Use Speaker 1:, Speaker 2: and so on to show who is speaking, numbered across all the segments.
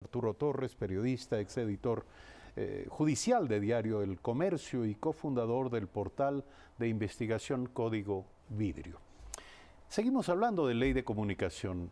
Speaker 1: Arturo Torres, periodista, exeditor judicial de Diario El Comercio y cofundador del portal de investigación Código Vidrio. Seguimos hablando de ley de comunicación.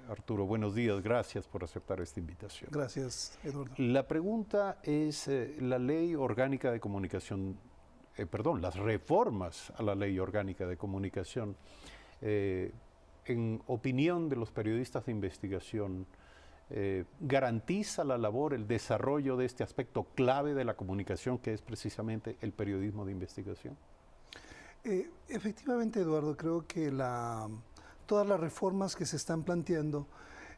Speaker 1: Arturo, buenos días, gracias por aceptar esta invitación.
Speaker 2: Gracias, Eduardo.
Speaker 1: La pregunta es la ley orgánica de comunicación, las reformas a la ley orgánica de comunicación. En opinión de los periodistas de investigación, ¿garantiza la labor, el desarrollo de este aspecto clave de la comunicación, que es precisamente el periodismo de investigación?
Speaker 2: Efectivamente, Eduardo, creo que todas las reformas que se están planteando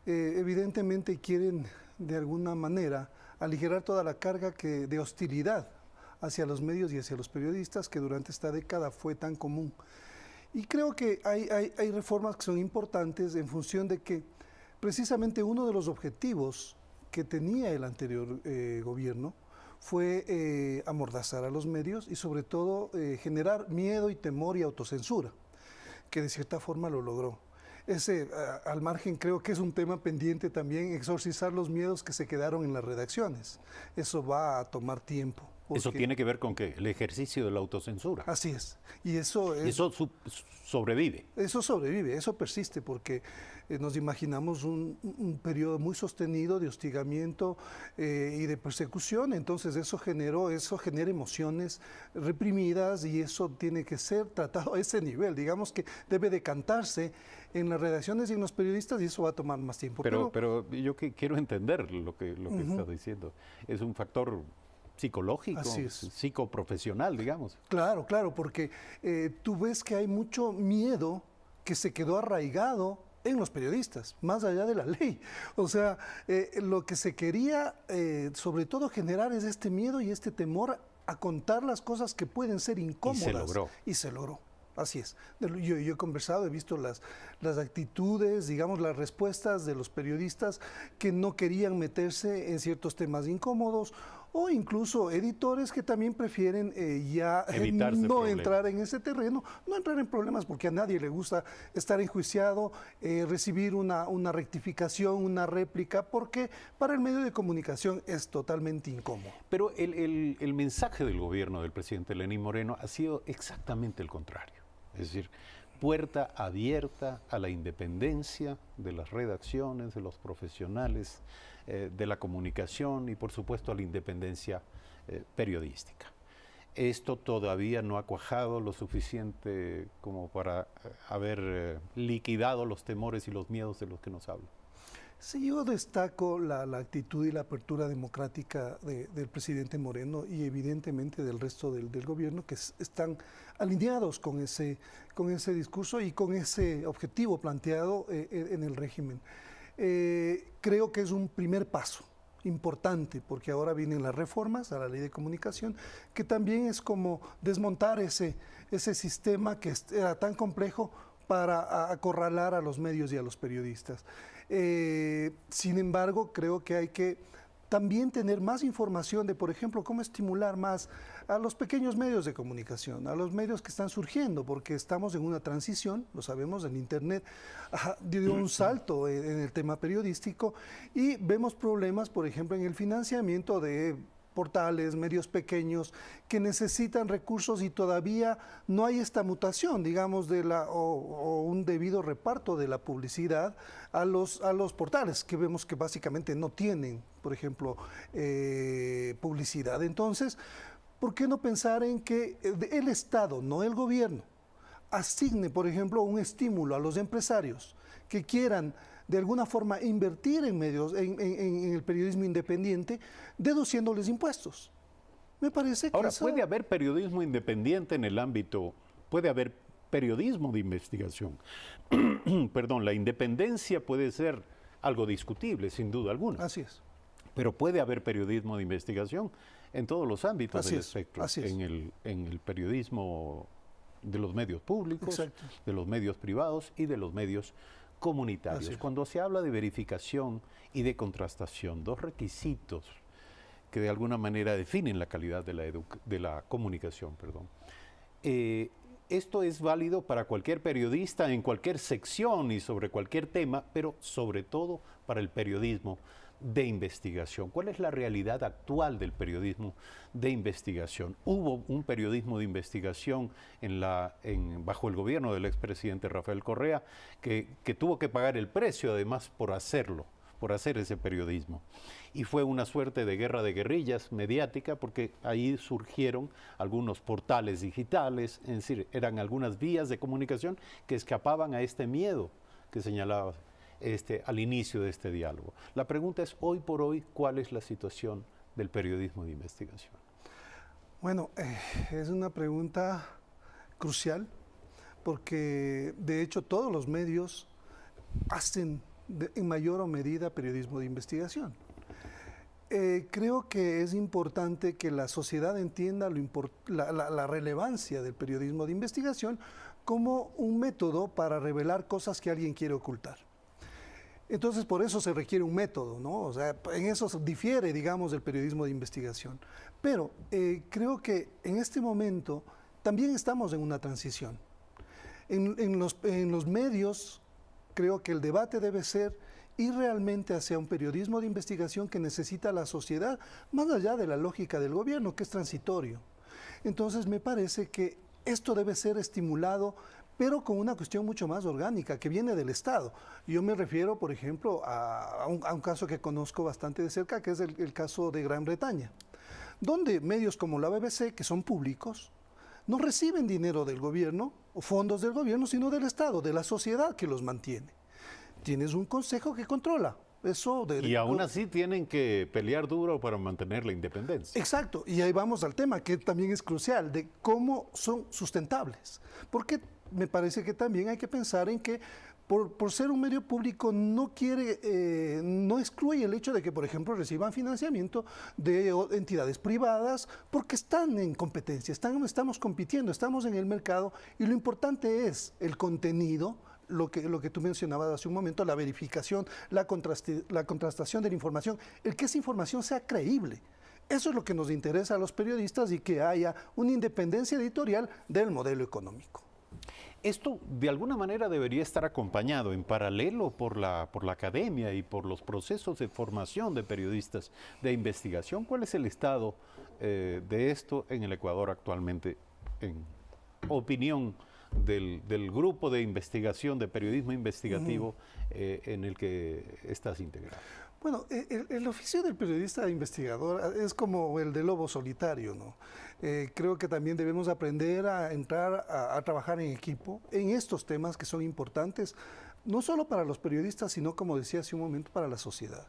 Speaker 2: evidentemente quieren de alguna manera aligerar toda la carga de hostilidad hacia los medios y hacia los periodistas que durante esta década fue tan común. Y creo que hay reformas que son importantes en función de que precisamente uno de los objetivos que tenía el anterior gobierno fue amordazar a los medios y sobre todo generar miedo y temor y autocensura, que de cierta forma lo logró. Al margen, creo que es un tema pendiente también, exorcizar los miedos que se quedaron en las redacciones. Eso va a tomar tiempo.
Speaker 1: ¿Eso tiene que ver con qué? El ejercicio de la autocensura.
Speaker 2: Así es. Y eso
Speaker 1: sobrevive.
Speaker 2: Eso sobrevive, eso persiste, porque nos imaginamos un periodo muy sostenido de hostigamiento y de persecución. Entonces eso genera emociones reprimidas y eso tiene que ser tratado a ese nivel. Digamos que debe decantarse en las redacciones y en los periodistas y eso va a tomar más tiempo.
Speaker 1: Pero yo quiero entender lo que estás diciendo. Es un factor psicológico, psicoprofesional, digamos.
Speaker 2: Claro, porque tú ves que hay mucho miedo que se quedó arraigado en los periodistas, más allá de la ley. O sea, lo que se quería sobre todo generar es este miedo y este temor a contar las cosas que pueden ser incómodas.
Speaker 1: Y se logró.
Speaker 2: Y se logró. Así es. Yo he conversado, he visto las actitudes, digamos, las respuestas de los periodistas que no querían meterse en ciertos temas incómodos o incluso editores que también prefieren no entrar en ese terreno, no entrar en problemas porque a nadie le gusta estar enjuiciado, recibir una rectificación, una réplica, porque para el medio de comunicación es totalmente incómodo.
Speaker 1: Pero el mensaje del gobierno del presidente Lenín Moreno ha sido exactamente el contrario. Es decir, puerta abierta a la independencia de las redacciones, de los profesionales de la comunicación y por supuesto a la independencia periodística. Esto todavía no ha cuajado lo suficiente como para haber liquidado los temores y los miedos de los que nos hablan.
Speaker 2: Sí, yo destaco la actitud y la apertura democrática del presidente Moreno y evidentemente del resto del gobierno que están alineados con ese discurso y con ese objetivo planteado en el régimen. Creo que es un primer paso importante porque ahora vienen las reformas a la ley de comunicación que también es como desmontar ese sistema que era tan complejo para acorralar a los medios y a los periodistas. Sin embargo, creo que hay que también tener más información de, por ejemplo, cómo estimular más a los pequeños medios de comunicación, a los medios que están surgiendo, porque estamos en una transición, lo sabemos, el Internet dio un salto en el tema periodístico y vemos problemas, por ejemplo, en el financiamiento de portales, medios pequeños que necesitan recursos y todavía no hay esta mutación, digamos, o un debido reparto de la publicidad a los portales, que vemos que básicamente no tienen, por ejemplo, publicidad. Entonces, ¿por qué no pensar en que el Estado, no el gobierno, asigne, por ejemplo, un estímulo a los empresarios que quieran de alguna forma invertir en medios, en el periodismo independiente, deduciéndoles impuestos? Me parece que
Speaker 1: ahora, puede haber periodismo independiente en el ámbito, puede haber periodismo de investigación. Perdón, la independencia puede ser algo discutible, sin duda alguna.
Speaker 2: Así es.
Speaker 1: Pero puede haber periodismo de investigación en todos los ámbitos del espectro.
Speaker 2: Así es.
Speaker 1: En el periodismo de los medios públicos,
Speaker 2: exacto,
Speaker 1: de los medios privados y de los medios comunitarios. Cuando se habla de verificación y de contrastación, dos requisitos que de alguna manera definen la calidad de la comunicación. Esto es válido para cualquier periodista en cualquier sección y sobre cualquier tema, pero sobre todo para el periodismo de investigación. ¿Cuál es la realidad actual del periodismo de investigación? Hubo un periodismo de investigación bajo el gobierno del expresidente Rafael Correa que tuvo que pagar el precio además por hacerlo, por hacer ese periodismo. Y fue una suerte de guerra de guerrillas mediática porque ahí surgieron algunos portales digitales, es decir, eran algunas vías de comunicación que escapaban a este miedo que señalaba al inicio de este diálogo. La pregunta es, hoy por hoy, ¿cuál es la situación del periodismo de investigación?
Speaker 2: Bueno, es una pregunta crucial porque de hecho todos los medios hacen en mayor o medida periodismo de investigación. Creo que es importante que la sociedad entienda la relevancia del periodismo de investigación como un método para revelar cosas que alguien quiere ocultar. Entonces, por eso se requiere un método, ¿no? O sea, en eso difiere, digamos, del periodismo de investigación. Pero creo que en este momento también estamos en una transición. En los medios, creo que el debate debe ser ir realmente hacia un periodismo de investigación que necesita la sociedad, más allá de la lógica del gobierno, que es transitorio. Entonces, me parece que esto debe ser estimulado, pero con una cuestión mucho más orgánica, que viene del Estado. Yo me refiero, por ejemplo, a un caso que conozco bastante de cerca, que es el caso de Gran Bretaña, donde medios como la BBC, que son públicos, no reciben dinero del gobierno o fondos del gobierno, sino del Estado, de la sociedad que los mantiene. Tienes un consejo que controla.
Speaker 1: Y aún así tienen que pelear duro para mantener la independencia.
Speaker 2: Exacto, y ahí vamos al tema, que también es crucial, de cómo son sustentables. Porque me parece que también hay que pensar en que por ser un medio público no excluye el hecho de que, por ejemplo, reciban financiamiento de entidades privadas porque están en competencia, estamos compitiendo, estamos en el mercado y lo importante es el contenido, lo que tú mencionabas hace un momento, la verificación, la contrastación de la información, el que esa información sea creíble. Eso es lo que nos interesa a los periodistas y que haya una independencia editorial del modelo económico.
Speaker 1: Esto de alguna manera debería estar acompañado en paralelo por la academia y por los procesos de formación de periodistas de investigación. ¿Cuál es el estado de esto en el Ecuador actualmente, en opinión del grupo de investigación, de periodismo investigativo en el que estás integrado?
Speaker 2: Bueno, el oficio del periodista investigador es como el del lobo solitario, ¿no? Creo que también debemos aprender a entrar a trabajar en equipo en estos temas que son importantes, no solo para los periodistas, sino, como decía hace un momento, para la sociedad.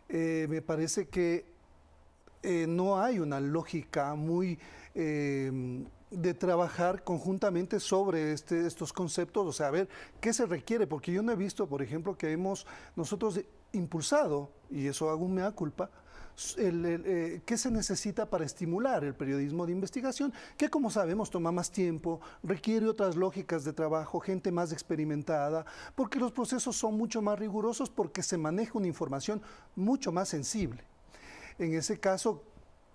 Speaker 2: Me parece que no hay una lógica muy de trabajar conjuntamente sobre estos conceptos, o sea, a ver qué se requiere, porque yo no he visto, por ejemplo, que nosotros impulsado, y eso hago un mea culpa, qué se necesita para estimular el periodismo de investigación, que como sabemos toma más tiempo, requiere otras lógicas de trabajo, gente más experimentada, porque los procesos son mucho más rigurosos, porque se maneja una información mucho más sensible. En ese caso,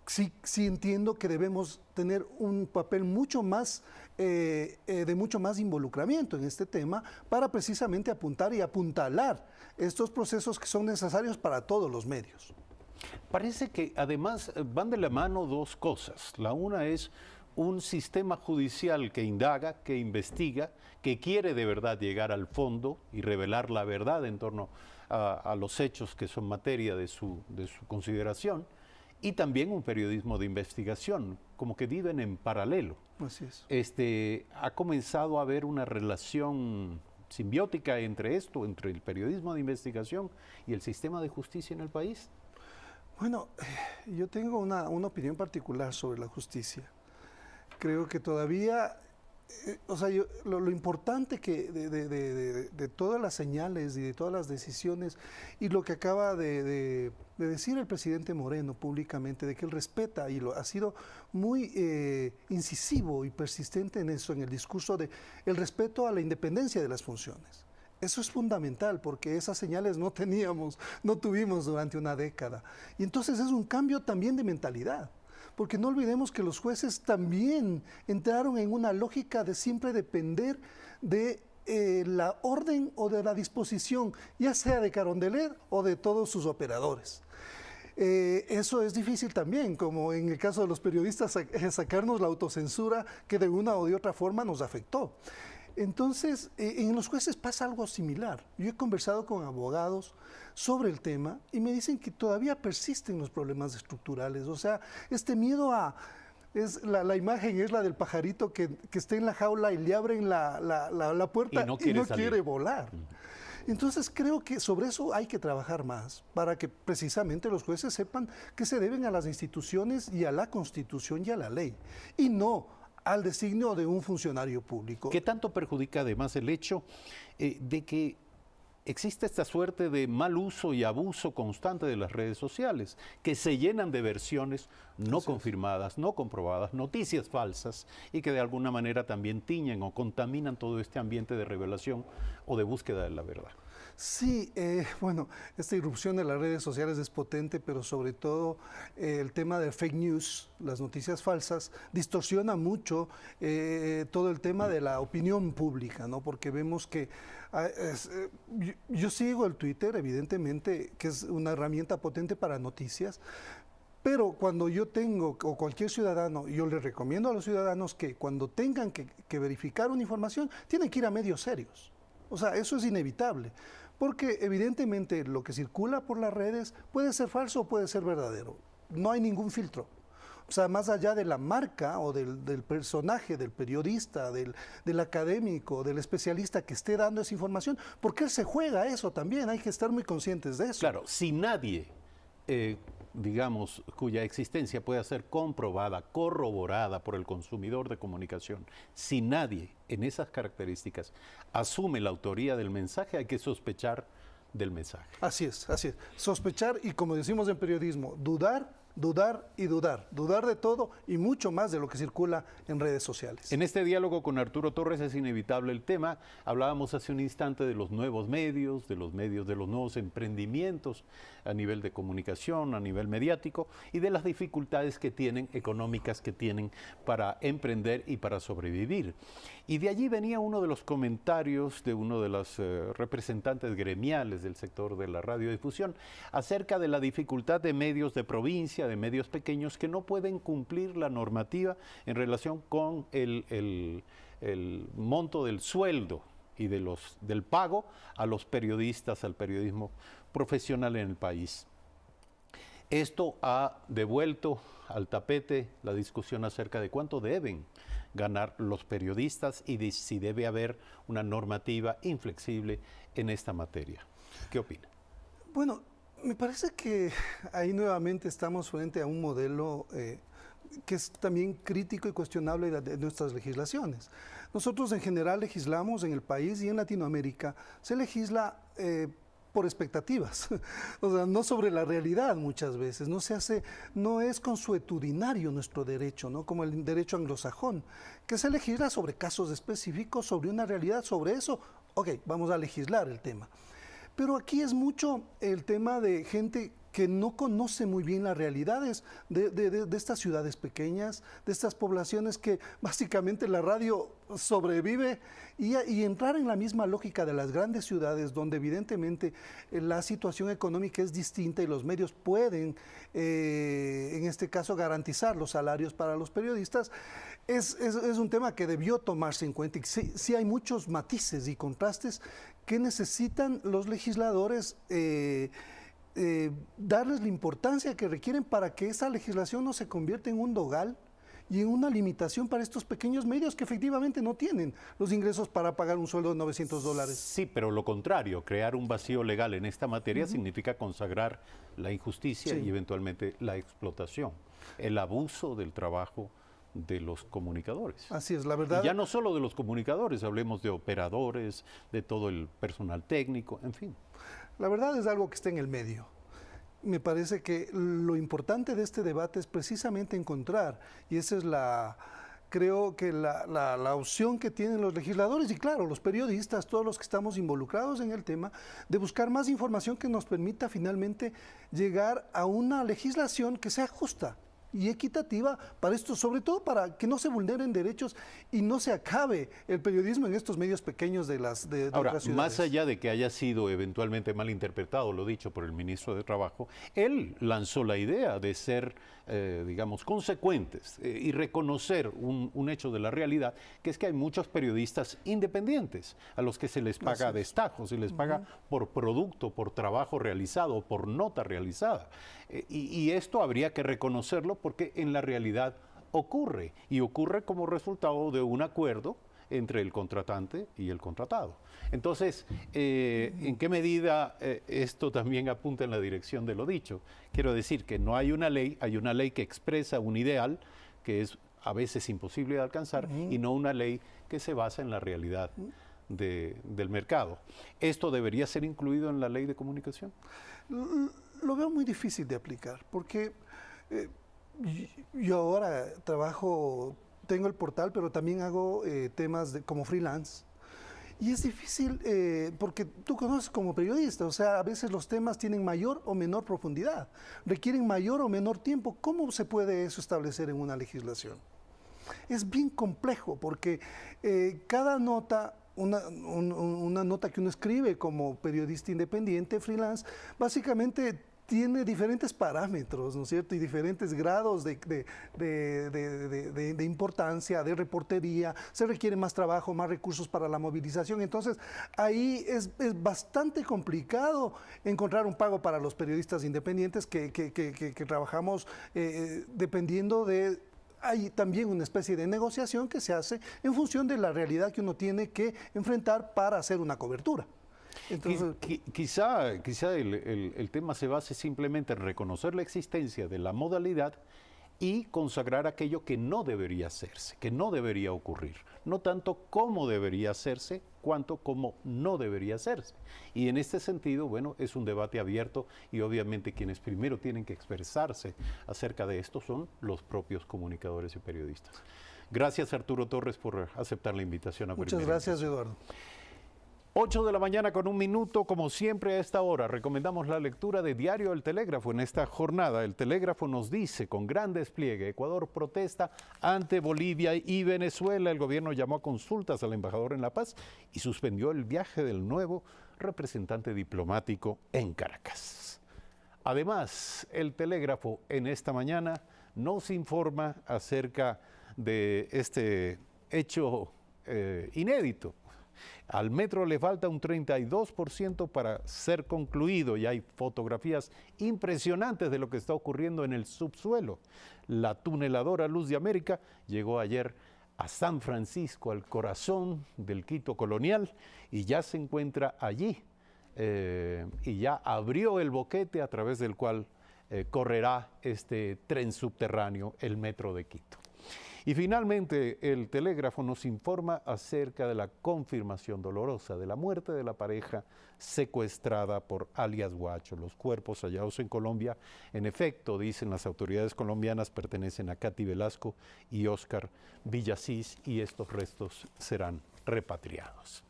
Speaker 2: sí entiendo que debemos tener un papel mucho más, de mucho más involucramiento en este tema para precisamente apuntar y apuntalar estos procesos que son necesarios para todos los medios.
Speaker 1: Parece que además van de la mano dos cosas. La una es un sistema judicial que indaga, que investiga, que quiere de verdad llegar al fondo y revelar la verdad en torno a los hechos que son materia de su consideración. Y también un periodismo de investigación, como que viven en paralelo.
Speaker 2: Así es.
Speaker 1: Ha comenzado a haber una relación simbiótica entre el periodismo de investigación y el sistema de justicia en el país.
Speaker 2: Bueno, yo tengo una opinión particular sobre la justicia. Creo que todavía, o sea, lo importante que de todas las señales y de todas las decisiones y lo que acaba de decir el presidente Moreno públicamente, de que él respeta y ha sido muy incisivo y persistente en eso, en el discurso de el respeto a la independencia de las funciones. Eso es fundamental porque esas señales no tuvimos durante una década. Y entonces es un cambio también de mentalidad. Porque no olvidemos que los jueces también entraron en una lógica de siempre depender de la orden o de la disposición, ya sea de Carondelet o de todos sus operadores. Eso es difícil también, como en el caso de los periodistas, sacarnos la autocensura que de una o de otra forma nos afectó. Entonces, en los jueces pasa algo similar. Yo he conversado con abogados sobre el tema y me dicen que todavía persisten los problemas estructurales. O sea, este miedo a... la imagen es la del pajarito que está en la jaula y le abren la puerta y no quiere volar. Entonces creo que sobre eso hay que trabajar más para que precisamente los jueces sepan que se deben a las instituciones y a la Constitución y a la ley, y no al designio de un funcionario público.
Speaker 1: ¿Qué tanto perjudica además el hecho de que existe esta suerte de mal uso y abuso constante de las redes sociales, que se llenan de versiones no confirmadas, no comprobadas, noticias falsas, y que de alguna manera también tiñen o contaminan todo este ambiente de revelación o de búsqueda de la verdad?
Speaker 2: Sí, bueno, esta irrupción de las redes sociales es potente, pero sobre todo el tema de fake news, las noticias falsas, distorsiona mucho todo el tema de la opinión pública, ¿no? Porque vemos que yo sigo el Twitter, evidentemente, que es una herramienta potente para noticias, pero cuando yo tengo, o cualquier ciudadano, yo le recomiendo a los ciudadanos que cuando tengan que verificar una información, tienen que ir a medios serios. O sea, eso es inevitable, porque evidentemente lo que circula por las redes puede ser falso o puede ser verdadero. No hay ningún filtro. O sea, más allá de la marca o del personaje, del periodista, del académico, del especialista que esté dando esa información, porque él se juega eso también, hay que estar muy conscientes de eso.
Speaker 1: Claro, si nadie, digamos, cuya existencia pueda ser comprobada, corroborada por el consumidor de comunicación, si nadie en esas características asume la autoría del mensaje, hay que sospechar del mensaje.
Speaker 2: Así es, así es. Sospechar y, como decimos en periodismo, dudar y dudar. Dudar de todo y mucho más de lo que circula en redes sociales.
Speaker 1: En este diálogo con Arturo Torres es inevitable el tema. Hablábamos hace un instante de los nuevos medios, de los nuevos emprendimientos a nivel de comunicación, a nivel mediático, y de las dificultades que tienen, económicas que tienen para emprender y para sobrevivir. Y de allí venía uno de los comentarios de uno de los representantes gremiales del sector de la radiodifusión acerca de la dificultad de medios de provincia, de medios pequeños que no pueden cumplir la normativa en relación con el monto del sueldo y del pago a los periodistas, al periodismo profesional en el país. Esto ha devuelto al tapete la discusión acerca de cuánto deben ganar los periodistas y de si debe haber una normativa inflexible en esta materia. ¿Qué opina?
Speaker 2: Bueno, me parece que ahí nuevamente estamos frente a un modelo que es también crítico y cuestionable de nuestras legislaciones. Nosotros en general legislamos en el país y en Latinoamérica, se legisla por expectativas, o sea, no sobre la realidad muchas veces, no es consuetudinario nuestro derecho, ¿no? Como el derecho anglosajón, que se legisla sobre casos específicos, sobre una realidad, sobre eso, ok, vamos a legislar el tema. Pero aquí es mucho el tema de gente que no conoce muy bien las realidades de estas ciudades pequeñas, de estas poblaciones que básicamente la radio sobrevive y entrar en la misma lógica de las grandes ciudades donde evidentemente la situación económica es distinta y los medios pueden, en este caso, garantizar los salarios para los periodistas, es un tema que debió tomarse en cuenta y sí hay muchos matices y contrastes que necesitan los legisladores darles la importancia que requieren para que esa legislación no se convierta en un dogal y en una limitación para estos pequeños medios que efectivamente no tienen los ingresos para pagar un sueldo de $900.
Speaker 1: Sí, pero lo contrario, crear un vacío legal en esta materia significa consagrar la injusticia y eventualmente la explotación, el abuso del trabajo de los comunicadores.
Speaker 2: Así es, la verdad.
Speaker 1: Y ya no solo de los comunicadores, hablemos de operadores, de todo el personal técnico, en fin.
Speaker 2: La verdad es algo que está en el medio. Me parece que lo importante de este debate es precisamente encontrar, y esa es creo que la opción que tienen los legisladores y claro, los periodistas, todos los que estamos involucrados en el tema, de buscar más información que nos permita finalmente llegar a una legislación que sea justa, y equitativa para esto, sobre todo para que no se vulneren derechos y no se acabe el periodismo en estos medios pequeños de
Speaker 1: Ahora,
Speaker 2: otras ciudades.
Speaker 1: más allá de que haya sido eventualmente malinterpretado lo dicho por el ministro de Trabajo, él lanzó la idea de ser, digamos, consecuentes y reconocer un hecho de la realidad, que es que hay muchos periodistas independientes a los que se les paga a destajo, se les paga por producto, por trabajo realizado, por nota realizada. Y esto habría que reconocerlo porque en la realidad ocurre, y ocurre como resultado de un acuerdo entre el contratante y el contratado. Entonces, ¿en qué medida esto también apunta en la dirección de lo dicho? Quiero decir que no hay una ley, hay una ley que expresa un ideal que es a veces imposible de alcanzar y no una ley que se basa en la realidad del mercado. ¿Esto debería ser incluido en la ley de comunicación?
Speaker 2: Lo veo muy difícil de aplicar, porque yo ahora tengo el portal, pero también hago temas como freelance. Y es difícil porque tú conoces como periodista, o sea, a veces los temas tienen mayor o menor profundidad, requieren mayor o menor tiempo. ¿Cómo se puede eso establecer en una legislación? Es bien complejo porque cada nota, una nota que uno escribe como periodista independiente, freelance, básicamente tiene diferentes parámetros, ¿no es cierto? Y diferentes grados de importancia, de reportería, se requiere más trabajo, más recursos para la movilización. Entonces, ahí es bastante complicado encontrar un pago para los periodistas independientes que trabajamos dependiendo de... Hay también una especie de negociación que se hace en función de la realidad que uno tiene que enfrentar para hacer una cobertura.
Speaker 1: Entonces, quizá el tema se base simplemente en reconocer la existencia de la modalidad y consagrar aquello que no debería hacerse, que no debería ocurrir. No tanto cómo debería hacerse, cuanto cómo no debería hacerse. Y en este sentido, bueno, es un debate abierto y obviamente quienes primero tienen que expresarse acerca de esto son los propios comunicadores y periodistas. Gracias, Arturo Torres, por aceptar la invitación a
Speaker 2: Muchas gracias, Eduardo.
Speaker 1: 8 de la mañana con 1 minuto, como siempre a esta hora, recomendamos la lectura de Diario El Telégrafo. En esta jornada, El Telégrafo nos dice, con gran despliegue, Ecuador protesta ante Bolivia y Venezuela. El gobierno llamó a consultas al embajador en La Paz y suspendió el viaje del nuevo representante diplomático en Caracas. Además, El Telégrafo en esta mañana nos informa acerca de este hecho inédito. Al metro le falta un 32% para ser concluido y hay fotografías impresionantes de lo que está ocurriendo en el subsuelo. La tuneladora Luz de América llegó ayer a San Francisco, al corazón del Quito colonial, y ya se encuentra allí y ya abrió el boquete a través del cual correrá este tren subterráneo, el metro de Quito. Y finalmente, El Telégrafo nos informa acerca de la confirmación dolorosa de la muerte de la pareja secuestrada por alias Guacho. Los cuerpos hallados en Colombia, en efecto, dicen las autoridades colombianas, pertenecen a Katy Velasco y Oscar Villasís, y estos restos serán repatriados.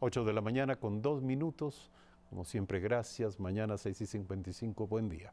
Speaker 1: 8 de la mañana con 2 minutos. Como siempre, gracias. Mañana 6:55. Buen día.